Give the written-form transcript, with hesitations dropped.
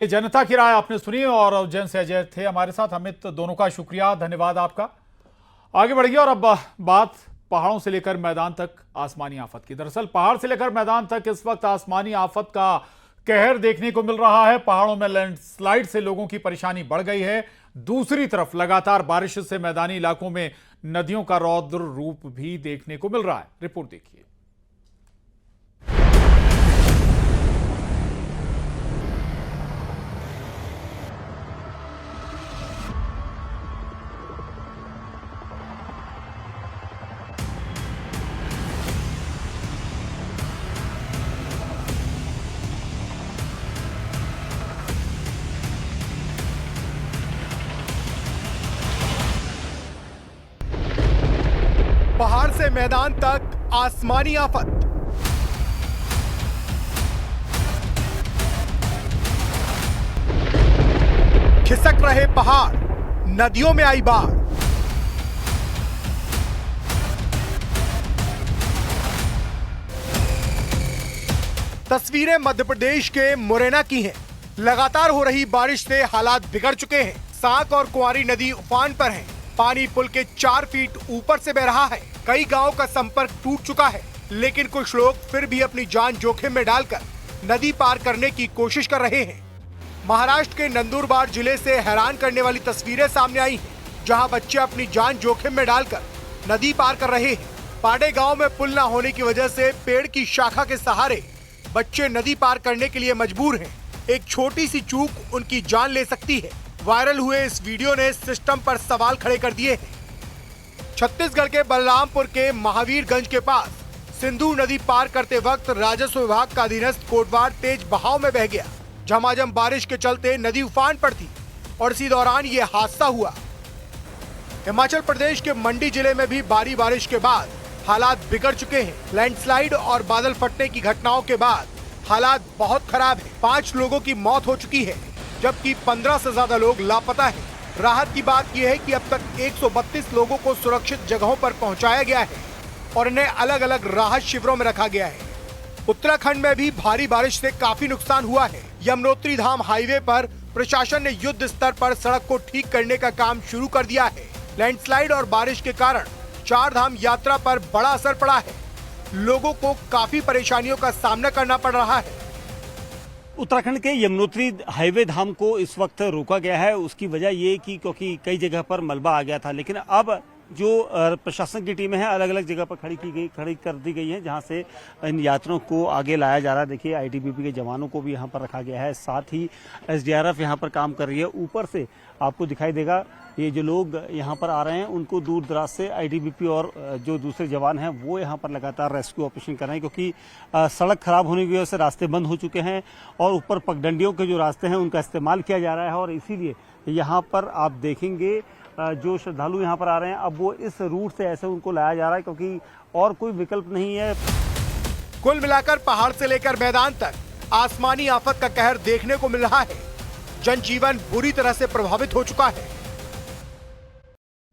जनता की राय आपने सुनी और उज्जैन से अजय थे हमारे साथ। अमित, दोनों का शुक्रिया, धन्यवाद आपका। आगे बढ़िए और अब बात पहाड़ों से लेकर मैदान तक आसमानी आफत की। दरअसल पहाड़ से लेकर मैदान तक इस वक्त आसमानी आफत का कहर देखने को मिल रहा है। पहाड़ों में लैंडस्लाइड से लोगों की परेशानी बढ़ गई है। दूसरी तरफ लगातार बारिश से मैदानी इलाकों में नदियों का रौद्र रूप भी देखने को मिल रहा है। रिपोर्ट देखिए। पहाड़ से मैदान तक आसमानी आफत। खिसक रहे पहाड़, नदियों में आई बाढ़। तस्वीरें मध्य प्रदेश के मुरैना की हैं। लगातार हो रही बारिश से हालात बिगड़ चुके हैं। साक और कुंवारी नदी उफान पर है। पानी पुल के 4 फीट ऊपर से बह रहा है। कई गांवों का संपर्क टूट चुका है, लेकिन कुछ लोग फिर भी अपनी जान जोखिम में डालकर नदी पार करने की कोशिश कर रहे हैं। महाराष्ट्र के नंदुरबार जिले से हैरान करने वाली तस्वीरें सामने आई हैं, जहां बच्चे अपनी जान जोखिम में डालकर नदी पार कर रहे हैं। पाडे गांव में पुल न होने की वजह से पेड़ की शाखा के सहारे बच्चे नदी पार करने के लिए मजबूर हैं। एक छोटी सी चूक उनकी जान ले सकती है। वायरल हुए इस वीडियो ने सिस्टम पर सवाल खड़े कर दिए हैं। छत्तीसगढ़ के बलरामपुर के महावीरगंज के पास सिंधु नदी पार करते वक्त राजस्व विभाग का अधीनस्थ कोटवार तेज बहाव में बह गया। झमाझम बारिश के चलते नदी उफान पर थी और इसी दौरान ये हादसा हुआ। हिमाचल प्रदेश के मंडी जिले में भी भारी बारिश के बाद हालात बिगड़ चुके हैं। लैंडस्लाइड और बादल फटने की घटनाओं के बाद हालात बहुत खराब है। 5 लोगों की मौत हो चुकी है, जबकि 15 से ज्यादा लोग लापता हैं। राहत की बात यह है कि अब तक 132 लोगों को सुरक्षित जगहों पर पहुंचाया गया है और इन्हें अलग अलग राहत शिविरों में रखा गया है। उत्तराखंड में भी भारी बारिश से काफी नुकसान हुआ है। यमुनोत्री धाम हाईवे पर प्रशासन ने युद्ध स्तर पर सड़क को ठीक करने का काम शुरू कर दिया है। लैंडस्लाइड और बारिश के कारण 4 धाम यात्रा पर बड़ा असर पड़ा है। लोगों को काफी परेशानियों का सामना करना पड़ रहा है। उत्तराखंड के यमुनोत्री हाईवे धाम को इस वक्त रोका गया है। उसकी वजह ये कि क्योंकि कई जगह पर मलबा आ गया था, लेकिन अब जो प्रशासन की टीमें हैं अलग अलग जगह पर खड़ी कर दी गई हैं, जहां से इन यात्रियों को आगे लाया जा रहा है। देखिए, आईटीबीपी के जवानों को भी यहां पर रखा गया है, साथ ही एसडीआरएफ यहां पर काम कर रही है। ऊपर से आपको दिखाई देगा ये जो लोग यहाँ पर आ रहे हैं उनको दूर दराज से आईटीबीपी और जो दूसरे जवान हैं वो यहाँ पर लगातार रेस्क्यू ऑपरेशन कर रहे हैं, क्योंकि सड़क खराब होने की वजह से रास्ते बंद हो चुके हैं और ऊपर पगडंडियों के जो रास्ते हैं उनका इस्तेमाल किया जा रहा है। और इसीलिए यहाँ पर आप देखेंगे जो श्रद्धालु यहाँ पर आ रहे हैं, अब वो इस रूट से ऐसे उनको लाया जा रहा है, क्योंकि और कोई विकल्प नहीं है। कुल मिलाकर पहाड़ से लेकर मैदान तक आसमानी आफत का कहर देखने को मिल रहा है। जनजीवन बुरी तरह से प्रभावित हो चुका है।